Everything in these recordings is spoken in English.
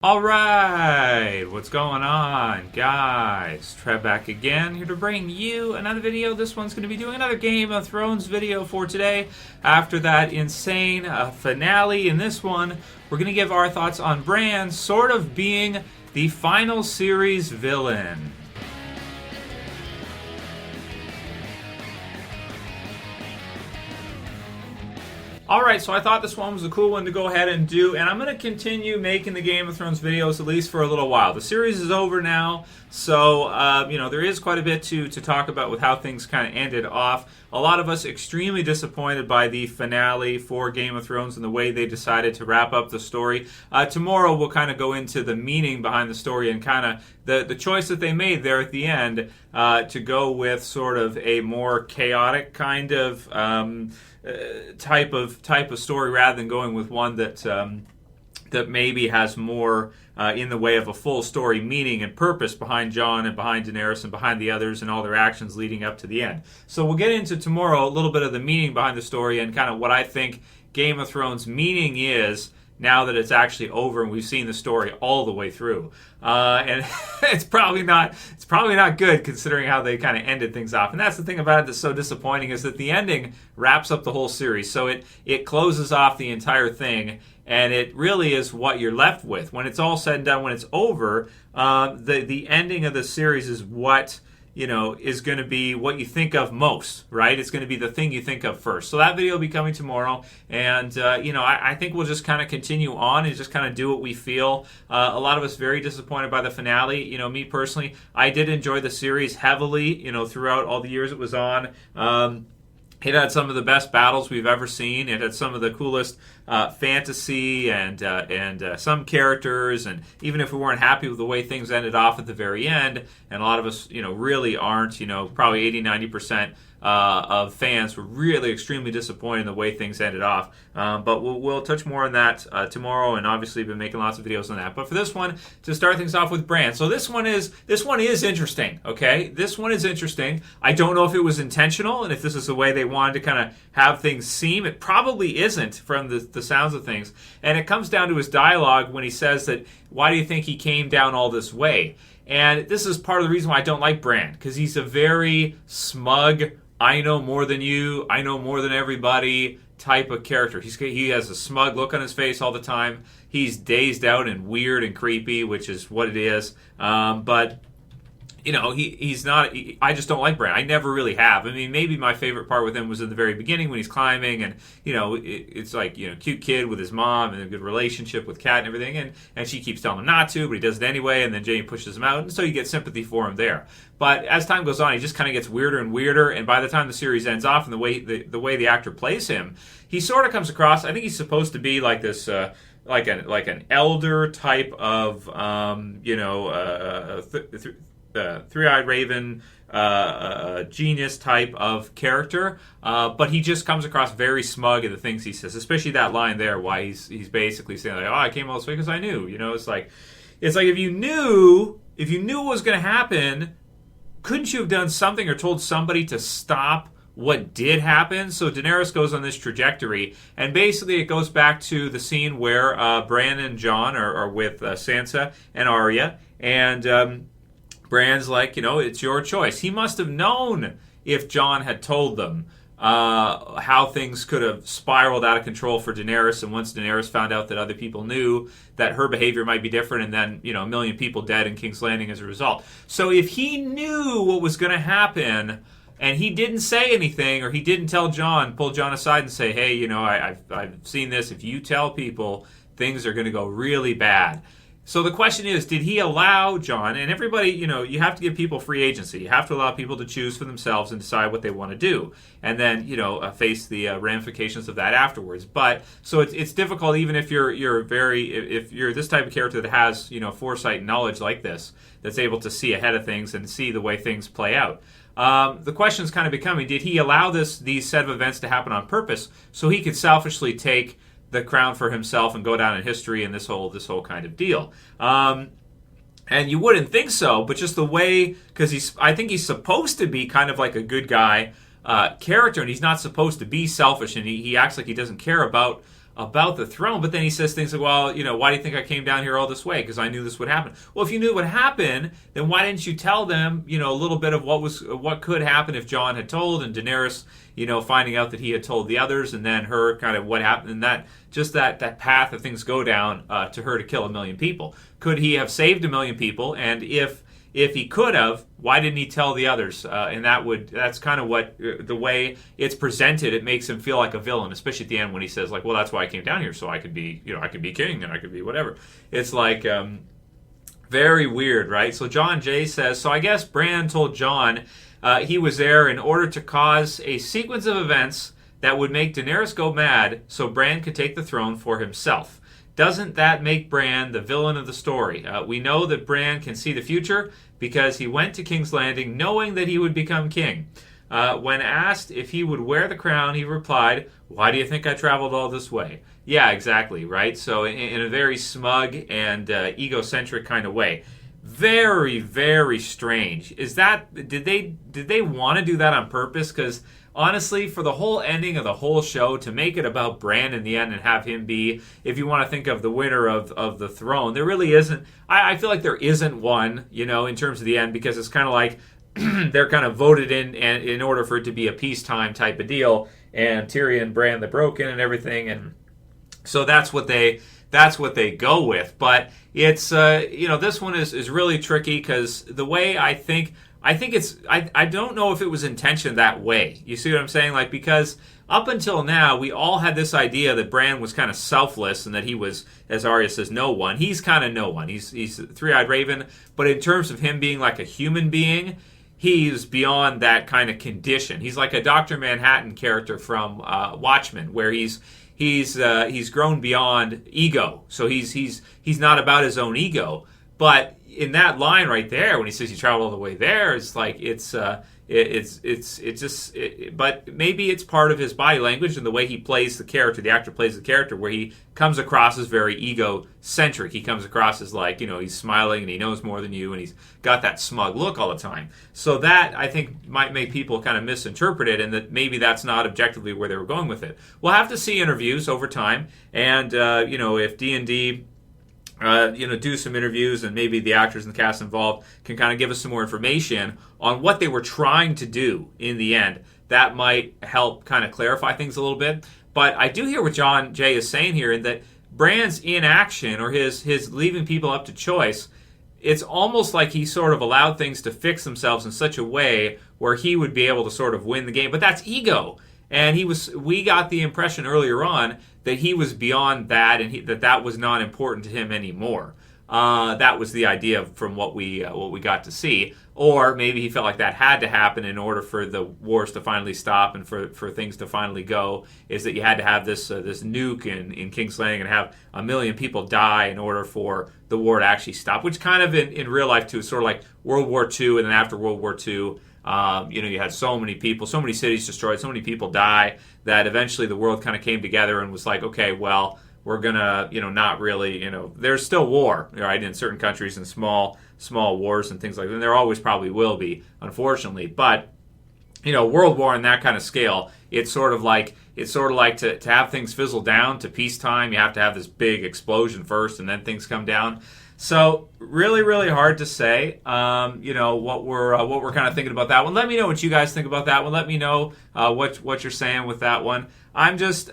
Alright, what's going on, guys? Trev back again, here to bring you another video. This one's going to be doing another Game of Thrones video for today. After that insane finale, in this one, we're going to give our thoughts on Bran sort of being the final series villain. Alright, so I thought this one was a cool one to go ahead and do, and I'm going to continue making the Game of Thrones videos at least for a little while. The series is over now, so, there is quite a bit to talk about with how things kind of ended off. A lot of us extremely disappointed by the finale for Game of Thrones and the way they decided to wrap up the story. Tomorrow we'll kind of go into the meaning behind the story and kind of the choice that they made there at the end to go with sort of a more chaotic kind of type of story rather than going with one that maybe has more in the way of a full story meaning and purpose behind Jon and behind Daenerys and behind the others and all their actions leading up to the end. So we'll get into tomorrow a little bit of the meaning behind the story and kind of what I think Game of Thrones meaning is now that it's actually over and we've seen the story all the way through. And it's probably not good considering how they kind of ended things off. And that's the thing about it that's so disappointing is that the ending wraps up the whole series. So it closes off the entire thing, and it really is what you're left with. When it's all said and done, when it's over, the ending of the series is what is going to be what you think of most, right? It's going to be the thing you think of first. So that video will be coming tomorrow, and, I think we'll just kind of continue on and just kind of do what we feel. A lot of us very disappointed by the finale. Me personally, I did enjoy the series heavily, throughout all the years it was on. It had some of the best battles we've ever seen. It had some of the coolest fantasy and some characters. And even if we weren't happy with the way things ended off at the very end, and a lot of us, really aren't, probably 80-90% of fans were really extremely disappointed in the way things ended off. But we'll touch more on that tomorrow, and obviously been making lots of videos on that. But for this one, to start things off with Bran. So this one is interesting, okay? This one is interesting. I don't know if it was intentional and if this is the way they wanted to kind of have things seem. It probably isn't from the sounds of things. And it comes down to his dialogue when he says that, why do you think he came down all this way? And this is part of the reason why I don't like Bran, because he's a very smug, I know more than you, I know more than everybody type of character. He has a smug look on his face all the time. He's dazed out and weird and creepy, which is what it is. But he's not. I just don't like Bran. I never really have. I mean, maybe my favorite part with him was in the very beginning when he's climbing, and it's like cute kid with his mom and a good relationship with Kat and everything, and she keeps telling him not to, but he does it anyway, and then Jaime pushes him out, and so you get sympathy for him there. But as time goes on, he just kind of gets weirder and weirder, and by the time the series ends off, and the way the actor plays him, he sort of comes across. I think he's supposed to be like this. Like an elder type of three-eyed raven, genius type of character, but he just comes across very smug in the things he says, especially that line there, why he's basically saying like, "Oh, I came all this way because I knew." It's like if you knew what was going to happen, couldn't you have done something or told somebody to stop what did happen? So Daenerys goes on this trajectory, and basically it goes back to the scene where Bran and Jon are with Sansa and Arya, and Bran's like, it's your choice. He must have known if Jon had told them how things could have spiraled out of control for Daenerys, and once Daenerys found out that other people knew that her behavior might be different, and then, a million people dead in King's Landing as a result. So if he knew what was going to happen, and he didn't say anything, or he didn't pull Jon aside and say, hey, I've seen this. If you tell people, things are going to go really bad. So the question is, did he allow Jon, and everybody, you have to give people free agency. You have to allow people to choose for themselves and decide what they want to do. And then, face the ramifications of that afterwards. But, so it's difficult even if you're this type of character that has, foresight and knowledge like this, that's able to see ahead of things and see the way things play out. The question is kind of becoming, did he allow these set of events to happen on purpose so he could selfishly take the crown for himself and go down in history and this whole kind of deal? And you wouldn't think so, but just the way, because I think he's supposed to be kind of like a good guy character, and he's not supposed to be selfish, and he acts like he doesn't care about about the throne. But then he says things like, well, why do you think I came down here all this way? Because I knew this would happen. Well, if you knew what happened, then why didn't you tell them, a little bit of what could happen if Jon had told, and Daenerys, finding out that he had told the others, and then her kind of what happened, and that path that things go down to her to kill 1 million people. Could he have saved 1 million people? And if he could have, why didn't he tell the others? And that's kind of what, the way it's presented, it makes him feel like a villain, especially at the end when he says, like, well, that's why I came down here, so I could be, I could be king, and I could be whatever. It's like, very weird, right? So John J. says, so I guess Bran told Jon he was there in order to cause a sequence of events that would make Daenerys go mad so Bran could take the throne for himself. Doesn't that make Bran the villain of the story? We know that Bran can see the future because he went to King's Landing knowing that he would become king. When asked if he would wear the crown, he replied, why do you think I traveled all this way? Yeah, exactly, right? So in a very smug and egocentric kind of way. Very, very strange. Did they want to do that on purpose? Because honestly, for the whole ending of the whole show, to make it about Bran in the end and have him be, if you want to think of the winner of the throne, there really isn't. I feel like there isn't one, in terms of the end, because it's kind of like they're kind of voted in order for it to be a peacetime type of deal, and Tyrion, Bran the Broken, and everything, and so that's what they go with. But it's this one is really tricky because the way I think it's I don't know if it was intentioned that way. You see what I'm saying? Like, because up until now we all had this idea that Bran was kind of selfless and that he was, as Arya says, no one. He's kind of no one. He's a three-eyed raven, but in terms of him being like a human being, he's beyond that kind of condition. He's like a Dr. Manhattan character from Watchmen, where he's grown beyond ego. So he's not about his own ego. But in that line right there, when he says he traveled all the way there, it's like but maybe it's part of his body language and the way he plays the character. The actor plays the character, where he comes across as very egocentric. He comes across as like, he's smiling and he knows more than you, and he's got that smug look all the time. So that, I think, might make people kind of misinterpret it, and that maybe that's not objectively where they were going with it. We'll have to see interviews over time, and if D&D do some interviews, and maybe the actors and the cast involved can kind of give us some more information on what they were trying to do in the end. That might help kind of clarify things a little bit. But I do hear what John Jay is saying here, in that Bran's inaction, or his leaving people up to choice, it's almost like he sort of allowed things to fix themselves in such a way where he would be able to sort of win the game. But that's ego. And we got the impression earlier on that he was beyond that, and that was not important to him anymore. That was the idea from what we got to see. Or maybe he felt like that had to happen in order for the wars to finally stop and for things to finally go, is that you had to have this nuke in King's Landing and have 1 million people die in order for the war to actually stop, which kind of in real life too is sort of like World War II, and then after World War II, you had so many people, so many cities destroyed, so many people die, that eventually the world kind of came together and was like, okay, well, we're gonna, not really, there's still war, right, in certain countries, and small wars and things like that. And there always probably will be, unfortunately. But, world war on that kind of scale, it's sort of like to have things fizzle down to peacetime, you have to have this big explosion first, and then things come down. So really, really hard to say. What we're kind of thinking about that one. Let me know what you guys think about that one. Let me know what you're saying with that one. I'm just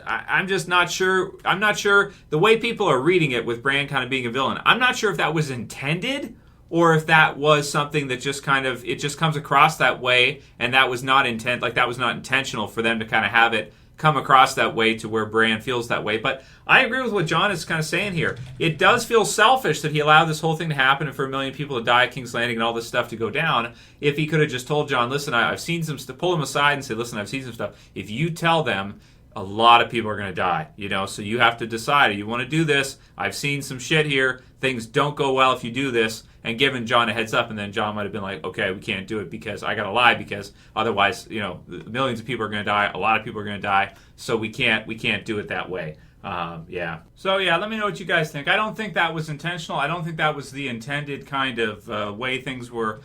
not sure. I'm not sure the way people are reading it with Bran kind of being a villain. I'm not sure if that was intended, or if that was something that just kind of, it just comes across that way, and that was not that was not intentional for them to kind of have it come across that way to where Bran feels that way. But I agree with what John is kind of saying here. It does feel selfish that he allowed this whole thing to happen and for 1 million people to die at King's Landing and all this stuff to go down. If he could have just told Jon, listen, I've seen some stuff, pull him aside and say, listen, I've seen some stuff. If you tell them, a lot of people are going to die, so you have to decide, you want to do this? I've seen some shit here. Things don't go well if you do this. And given Jon a heads up, and then Jon might have been like, okay, we can't do it because I got to lie, because otherwise, millions of people are going to die. A lot of people are going to die. So we can't do it that way. So let me know what you guys think. I don't think that was intentional. I don't think that was the intended kind of way things were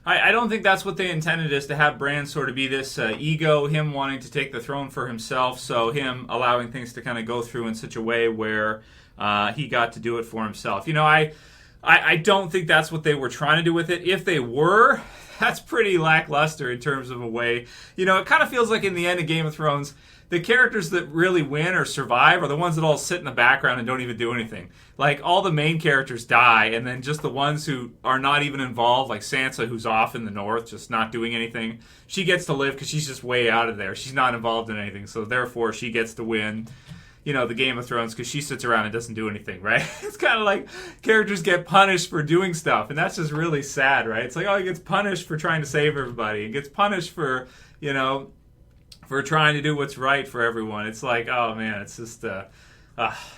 I don't think that's what they intended, is to have Bran sort of be this ego, him wanting to take the throne for himself, so him allowing things to kind of go through in such a way where he got to do it for himself. I don't think that's what they were trying to do with it. If they were, that's pretty lackluster in terms of a way. It kind of feels like in the end of Game of Thrones, the characters that really win or survive are the ones that all sit in the background and don't even do anything. Like, all the main characters die, and then just the ones who are not even involved, like Sansa, who's off in the north, just not doing anything, she gets to live because she's just way out of there. She's not involved in anything, so therefore she gets to win, the Game of Thrones, because she sits around and doesn't do anything, right? It's kind of like characters get punished for doing stuff, and that's just really sad, right? It's like, he gets punished for trying to save everybody. He gets punished for, for trying to do what's right for everyone. It's like, oh man, it's just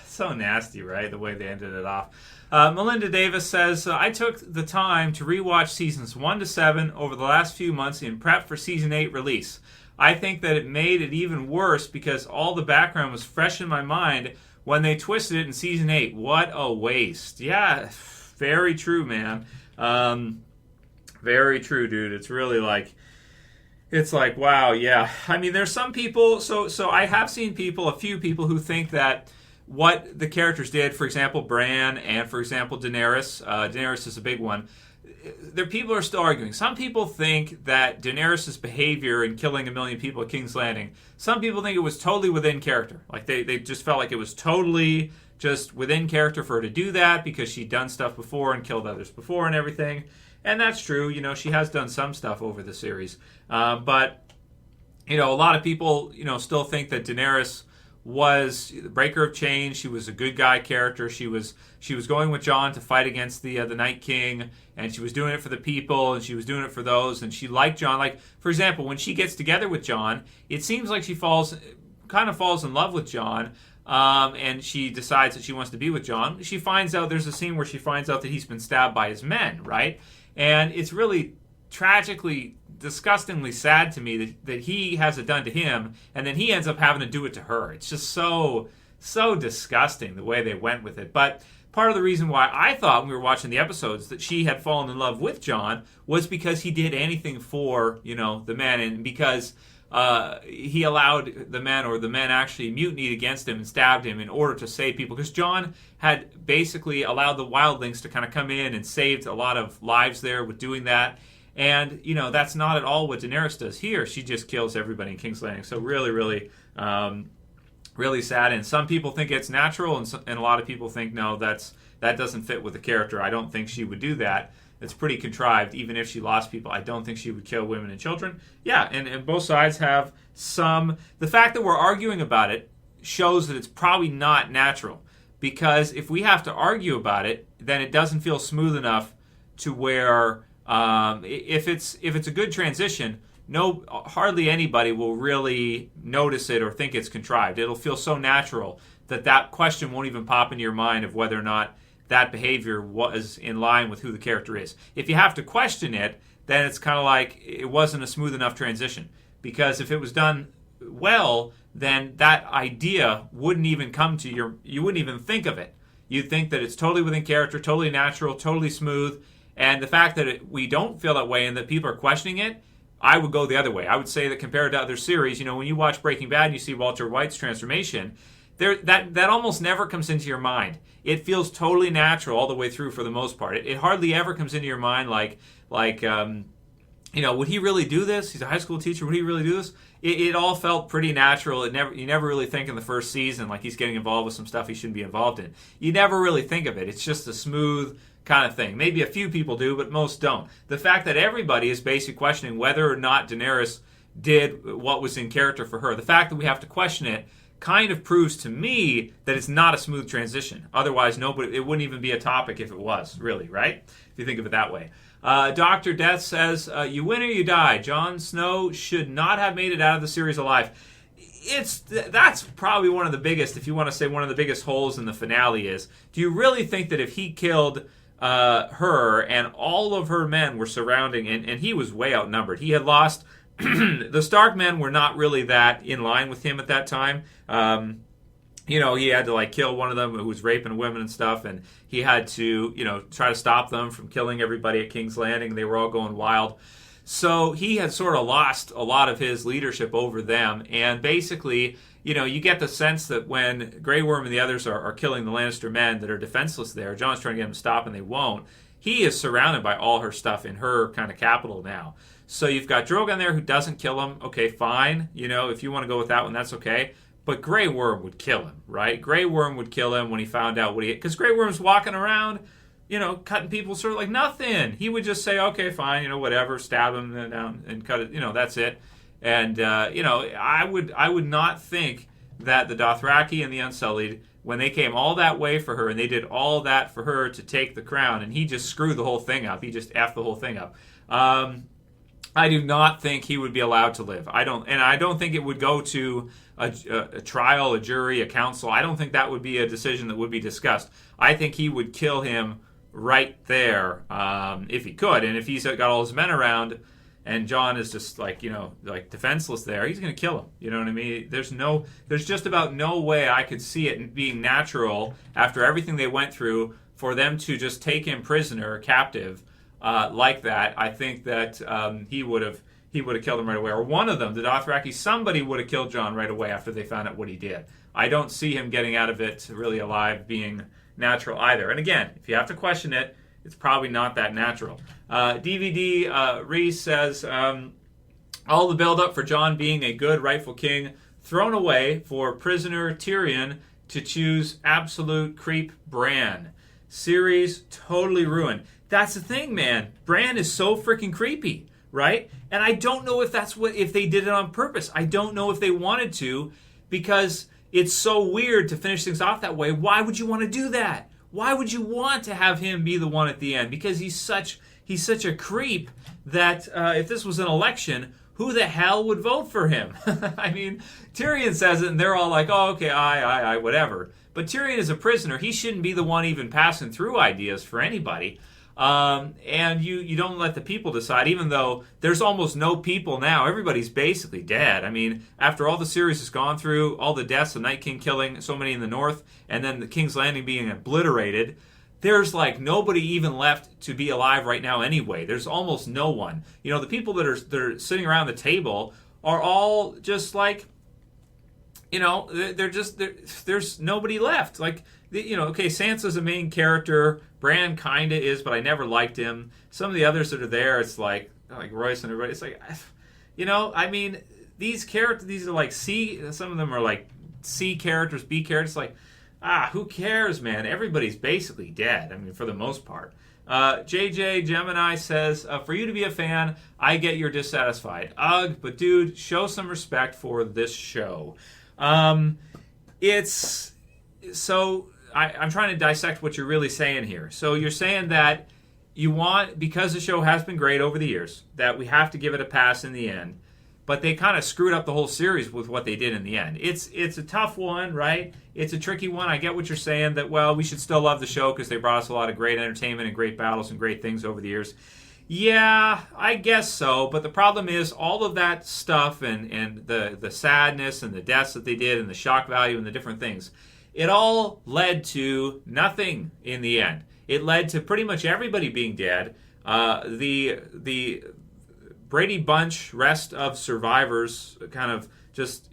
so nasty, right? The way they ended it off. Malinda Davis says, I took the time to rewatch seasons 1 to 7 over the last few months in prep for season 8 release. I think that it made it even worse because all the background was fresh in my mind when they twisted it in season 8. What a waste. Yeah, very true, man. Very true, dude. It's really like, wow, yeah. I mean, there's some people, so I have seen a few people who think that what the characters did, for example, Bran and, for example, Daenerys, Daenerys is a big one, people are still arguing. Some people think that Daenerys' behavior in killing 1 million people at King's Landing, some people think it was totally within character. Like, they just felt like it was totally just within character for her to do that because she'd done stuff before and killed others before and everything. And that's true. She has done some stuff over the series. But, a lot of people, still think that Daenerys was the breaker of chains. She was a good guy character. She was going with Jon to fight against the Night King, and she was doing it for the people, and she was doing it for those, and she liked Jon. Like, for example, when she gets together with Jon, it seems like she falls in love with Jon, and she decides that she wants to be with Jon. She finds out, there's a scene where she finds out that he's been stabbed by his men, right? And it's really tragically, disgustingly sad to me that he has it done to him, and then he ends up having to do it to her. It's just so disgusting the way they went with it. But part of the reason why I thought when we were watching the episodes that she had fallen in love with Jon was because he did anything for, the men, and because he allowed the men, or the men actually mutinied against him and stabbed him in order to save people. Because Jon had basically allowed the wildlings to kind of come in and saved a lot of lives there with doing that. And, that's not at all what Daenerys does here. She just kills everybody in King's Landing. So really, really, really sad. And some people think it's natural, and a lot of people think, no, that doesn't fit with the character. I don't think she would do that. It's pretty contrived. Even if she lost people, I don't think she would kill women and children. Yeah, and both sides have some... The fact that we're arguing about it shows that it's probably not natural. Because if we have to argue about it, then it doesn't feel smooth enough to where... if it's a good transition, hardly anybody will really notice it or think it's contrived. It'll feel so natural that question won't even pop into your mind of whether or not that behavior was in line with who the character is. If you have to question it, then it's kind of like it wasn't a smooth enough transition. Because if it was done well, then that idea wouldn't even come to you wouldn't even think of it. You'd think that it's totally within character, totally natural, totally smooth. And the fact that we don't feel that way and that people are questioning it, I would go the other way. I would say that compared to other series, when you watch Breaking Bad and you see Walter White's transformation, that almost never comes into your mind. It feels totally natural all the way through for the most part. It hardly ever comes into your mind like would he really do this? He's a high school teacher. Would he really do this? It all felt pretty natural. You never really think in the first season like he's getting involved with some stuff he shouldn't be involved in. You never really think of it. It's just a smooth kind of thing. Maybe a few people do, but most don't. The fact that everybody is basically questioning whether or not Daenerys did what was in character for her, the fact that we have to question it kind of proves to me that it's not a smooth transition. Otherwise, it wouldn't even be a topic if it was, really, right? If you think of it that way. Dr. Death says, you win or you die. Jon Snow should not have made it out of the series alive. That's probably one of the biggest, if you want to say one of the biggest holes in the finale is, do you really think that if he killed her and all of her men were surrounding, and he was way outnumbered. He had lost, the Stark men were not really that in line with him at that time. he had to like kill one of them who was raping women and stuff, and he had to, try to stop them from killing everybody at King's Landing. They were all going wild. So he had sort of lost a lot of his leadership over them, and basically, you get the sense that when Grey Worm and the others are killing the Lannister men that are defenseless there, Jon's trying to get them to stop, and they won't. He is surrounded by all her stuff in her kind of capital now. So you've got Drogon there who doesn't kill him. Okay, fine. If you want to go with that one, that's okay. But Grey Worm would kill him, right? Grey Worm would kill him when he found out what he... Because Grey Worm's walking around, cutting people sort of like nothing. He would just say, okay, fine, whatever, stab him down and cut it, that's it. And, I would not think that the Dothraki and the Unsullied, when they came all that way for her and they did all that for her to take the crown, and he just screwed the whole thing up. He just effed the whole thing up. I do not think he would be allowed to live. I don't think it would go to a trial, a jury, a council. I don't think that would be a decision that would be discussed. I think he would kill him right there if he could. And if he's got all his men around and Jon is just like defenseless there, he's going to kill him. You know what I mean? There's just about no way I could see it being natural after everything they went through for them to just take him prisoner, captive, like that. I think that he would have killed him right away. Or one of them, the Dothraki, somebody would have killed Jon right away after they found out what he did. I don't see him getting out of it really alive being natural either. And again, if you have to question it, it's probably not that natural. DVD Reese says, all the buildup for Jon being a good rightful king thrown away for prisoner Tyrion to choose absolute creep Bran. Series totally ruined. That's the thing, man. Bran is so freaking creepy, right? And I don't know if they did it on purpose. I don't know if they wanted to, because it's so weird to finish things off that way. Why would you want to do that? Why would you want to have him be the one at the end? Because he's such a creep that if this was an election, who the hell would vote for him? I mean, Tyrion says it, and they're all like, oh, okay, aye, whatever. But Tyrion is a prisoner. He shouldn't be the one even passing through ideas for anybody. And you don't let the people decide, even though there's almost no people now. Everybody's basically dead. I mean, after all the series has gone through, all the deaths, the Night King killing so many in the north, and then the King's Landing being obliterated, there's like nobody even left to be alive right now anyway. There's almost no one. The people that are sitting around the table are all just like, there's nobody left. Like, okay, Sansa's a main character. Bran kinda is, but I never liked him. Some of the others that are there, it's like Royce and everybody. It's like, I mean, these characters, these are like some of them are like C characters, B characters. Like, who cares, man? Everybody's basically dead. I mean, for the most part. JJ Gemini says, for you to be a fan, I get you're dissatisfied. Ugh, but dude, show some respect for this show. It's so I'm trying to dissect what you're really saying here. So you're saying that you want, because the show has been great over the years, that we have to give it a pass in the end, but they kind of screwed up the whole series with what they did in the end. It's a tough one, right? It's a tricky one. I get what you're saying, that, well, we should still love the show because they brought us a lot of great entertainment and great battles and great things over the years. Yeah, I guess so, but the problem is all of that stuff and the sadness and the deaths that they did and the shock value and the different things, it all led to nothing in the end. It led to pretty much everybody being dead. The Brady Bunch rest of survivors, kind of just,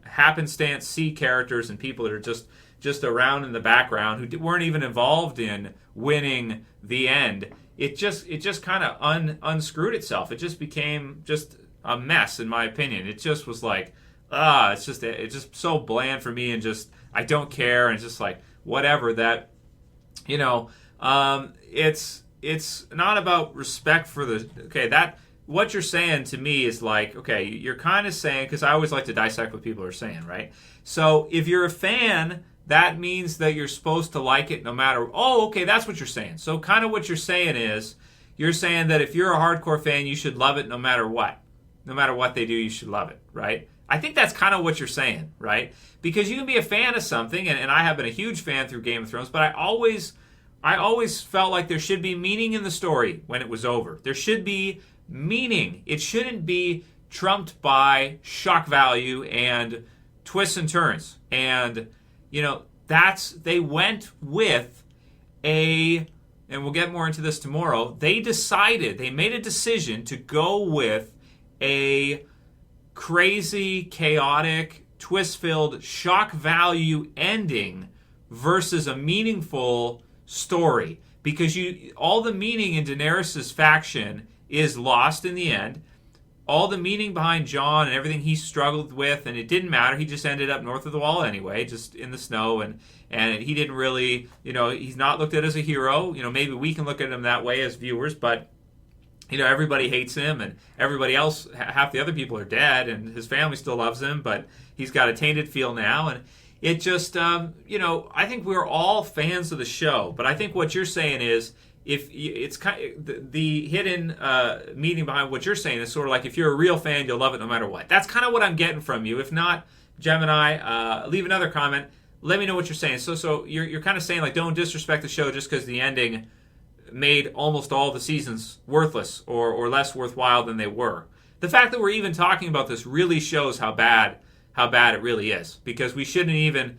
happenstance C characters and people that are just around in the background who weren't even involved in winning the end. It just kind of unscrewed itself. It just became just a mess, in my opinion. It just was like, it's just so bland for me, and just I don't care, and it's just like whatever. That it's not about respect for that what you're saying to me is like, okay, you're kind of saying, because I always like to dissect what people are saying, right? So if you're a fan, that means that you're supposed to like it no matter... Oh, okay, that's what you're saying. So kind of what you're saying is, you're saying that if you're a hardcore fan, you should love it no matter what. No matter what they do, you should love it, right? I think that's kind of what you're saying, right? Because you can be a fan of something, and I have been a huge fan through Game of Thrones, but I always felt like there should be meaning in the story when it was over. There should be meaning. It shouldn't be trumped by shock value and twists and turns and they went with and we'll get more into this tomorrow, they made a decision to go with a crazy, chaotic, twist-filled, shock value ending versus a meaningful story. Because all the meaning in Daenerys' faction is lost in the end. All the meaning behind Jon and everything he struggled with, and it didn't matter. He just ended up north of the wall anyway, just in the snow, and he didn't really, he's not looked at as a hero. Maybe we can look at him that way as viewers, but everybody hates him, and everybody else, half the other people are dead, and his family still loves him, but he's got a tainted feel now, and it just, I think we're all fans of the show, but I think what you're saying is, if it's kind of, the hidden meaning behind what you're saying is sort of like, if you're a real fan, you'll love it no matter what. That's kind of what I'm getting from you. If not, Gemini, leave another comment. Let me know what you're saying. So you're kind of saying, like, don't disrespect the show just because the ending made almost all the seasons worthless or less worthwhile than they were. The fact that we're even talking about this really shows how bad it really is, because we shouldn't even,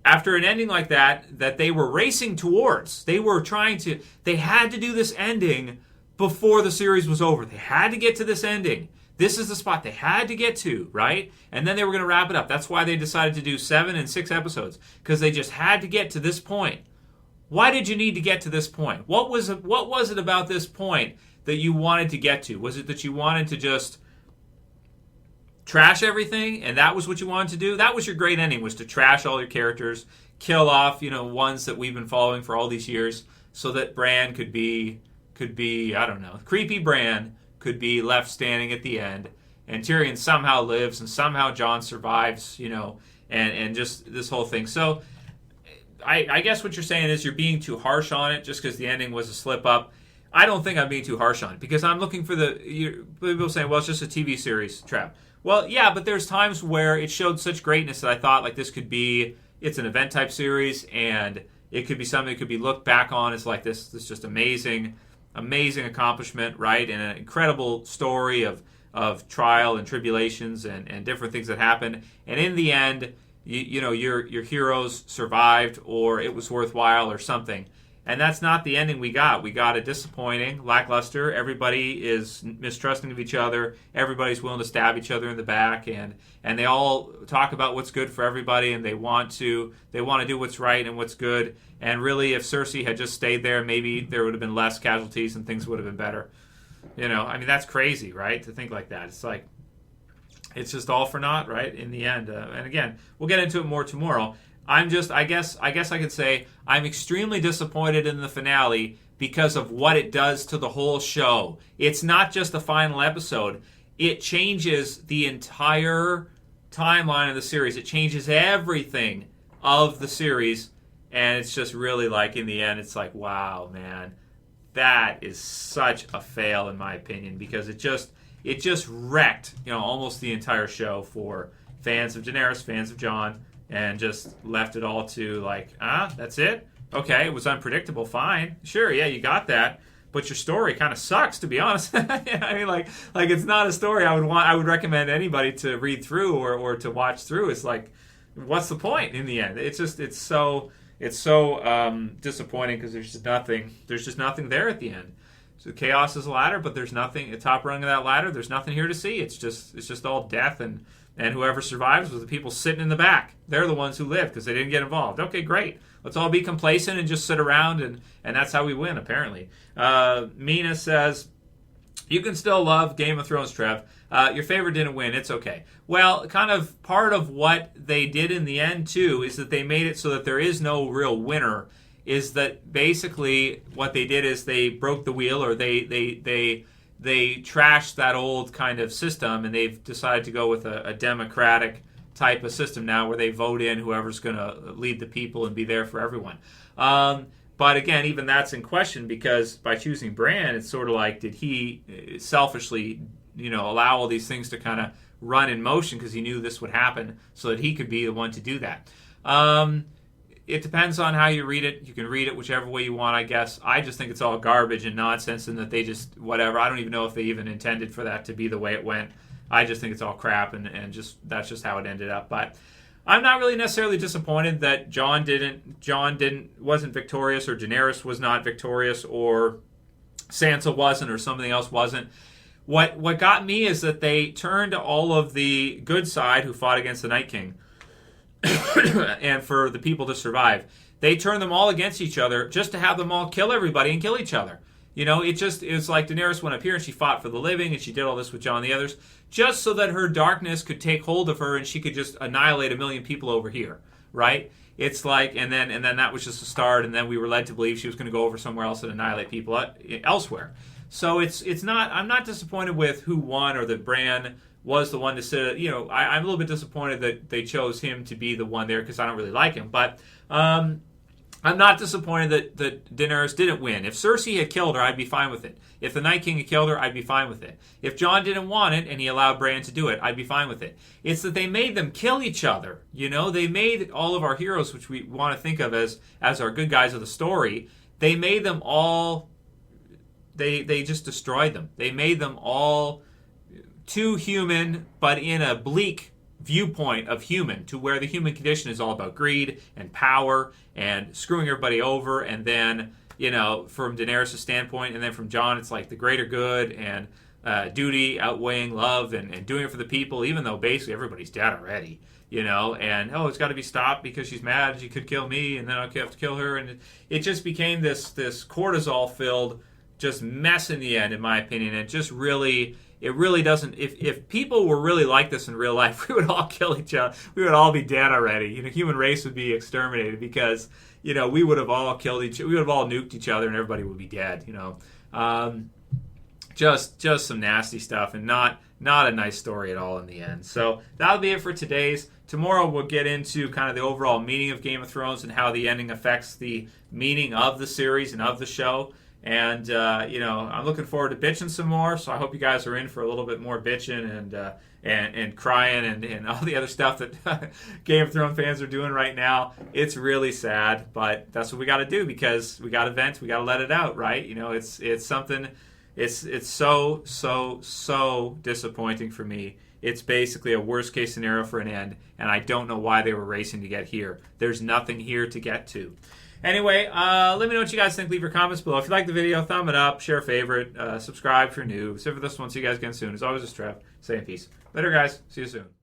after an ending like that they were racing towards, they had to do this ending before the series was over. They had to get to this ending. This is the spot they had to get to, right? And then they were going to wrap it up. That's why they decided to do 7 and 6 episodes, because they just had to get to this point. Why did you need to get to this point? What was it about this point that you wanted to get to? Was it that you wanted to just trash everything, and that was what you wanted to do? That was your great ending, was to trash all your characters, kill off, ones that we've been following for all these years, so that Bran could be, I don't know, creepy Bran could be left standing at the end, and Tyrion somehow lives, and somehow Jon survives, and just this whole thing. So I guess what you're saying is you're being too harsh on it just because the ending was a slip-up. I don't think I'm being too harsh on it, because I'm looking for people saying, well, it's just a TV series, Trev. Well, yeah, but there's times where it showed such greatness that I thought, like, it's an event-type series, and it could be something that could be looked back on as, like, this just amazing accomplishment, right? And an incredible story of trial and tribulations and different things that happened. And in the end, your heroes survived, or it was worthwhile or something. And that's not the ending we got. We got a disappointing, lackluster. Everybody is mistrusting of each other. Everybody's willing to stab each other in the back, and they all talk about what's good for everybody, and they want to do what's right and what's good. And really, if Cersei had just stayed there, maybe there would have been less casualties and things would have been better. That's crazy, right? To think like that. It's like, it's just all for naught, right? In the end. And again, we'll get into it more tomorrow. I guess I could say I'm extremely disappointed in the finale because of what it does to the whole show. It's not just the final episode. It changes the entire timeline of the series. It changes everything of the series, and it's just really, like, in the end, it's like, wow, man, that is such a fail in my opinion, because it just wrecked, almost the entire show for fans of Daenerys, fans of Jon, and just left it all to, like, that's it? Okay, it was unpredictable, fine. Sure, yeah, you got that. But your story kind of sucks, to be honest. I mean, like it's not a story I would recommend anybody to read through or to watch through. It's like, what's the point in the end? It's so disappointing, because there's just nothing there at the end. So chaos is a ladder, but there's nothing, the top rung of that ladder, there's nothing here to see. It's just all death, and whoever survives was the people sitting in the back. They're the ones who live because they didn't get involved. Okay, great. Let's all be complacent and just sit around, and that's how we win, apparently. Mina says, you can still love Game of Thrones, Trev. Your favorite didn't win. It's okay. Well, kind of part of what they did in the end, too, is that they made it so that there is no real winner. Is that basically what they did is they broke the wheel, or they trashed that old kind of system, and they've decided to go with a democratic type of system now, where they vote in whoever's going to lead the people and be there for everyone. But again, even that's in question, because by choosing Bran, it's sort of like, did he selfishly, allow all these things to kind of run in motion because he knew this would happen, so that he could be the one to do that? It depends on how you read it. You can read it whichever way you want, I guess. I just think it's all garbage and nonsense, and that they just, whatever. I don't even know if they even intended for that to be the way it went. I just think it's all crap, and just that's just how it ended up. But I'm not really necessarily disappointed that Jon wasn't victorious, or Daenerys was not victorious, or Sansa wasn't, or something else wasn't. What got me is that they turned all of the good side who fought against the Night King and for the people to survive. They turned them all against each other just to have them all kill everybody and kill each other. You know, it's like Daenerys went up here and she fought for the living, and she did all this with Jon and the others just so that her darkness could take hold of her and she could just annihilate a million people over here, right? It's like, and then that was just a start, and then we were led to believe she was going to go over somewhere else and annihilate people elsewhere. So it's not. I'm not disappointed with who won, or that Bran was the one to sit. You know, I'm a little bit disappointed that they chose him to be the one there, because I don't really like him. But I'm not disappointed that Daenerys didn't win. If Cersei had killed her, I'd be fine with it. If the Night King had killed her, I'd be fine with it. If Jon didn't want it and he allowed Bran to do it, I'd be fine with it. It's that they made them kill each other. You know, they made all of our heroes, which we want to think of as our good guys of the story, they made them all. They just destroyed them. They made them all too human, but in a bleak viewpoint of human, to where the human condition is all about greed and power and screwing everybody over. And then, you know, from Daenerys' standpoint, and then from Jon, it's like the greater good and duty outweighing love and doing it for the people, even though basically everybody's dead already, you know. And it's got to be stopped because she's mad, she could kill me, and then I'll have to kill her. And it just became this cortisol filled just mess in the end, in my opinion. And it really doesn't. If people were really like this in real life, we would all kill each other. We would all be dead already. You know, human race would be exterminated, because, you know, we would have all killed we would have all nuked each other, and everybody would be dead. You know, just some nasty stuff, and not a nice story at all in the end. So that'll be it for today's. Tomorrow we'll get into kind of the overall meaning of Game of Thrones and how the ending affects the meaning of the series and of the show. And, you know, I'm looking forward to bitching some more, so I hope you guys are in for a little bit more bitching and crying and all the other stuff that Game of Thrones fans are doing right now. It's really sad, but that's what we got to do, because we got to vent, we got to let it out, right? You know, it's something, it's so disappointing for me. It's basically a worst case scenario for an end, and I don't know why they were racing to get here. There's nothing here to get to. Anyway, let me know what you guys think. Leave your comments below. If you like the video, thumb it up, share, favorite, subscribe if you're new. Except for this one. See you guys again soon. As always, it's Trev. Saying peace. Later, guys. See you soon.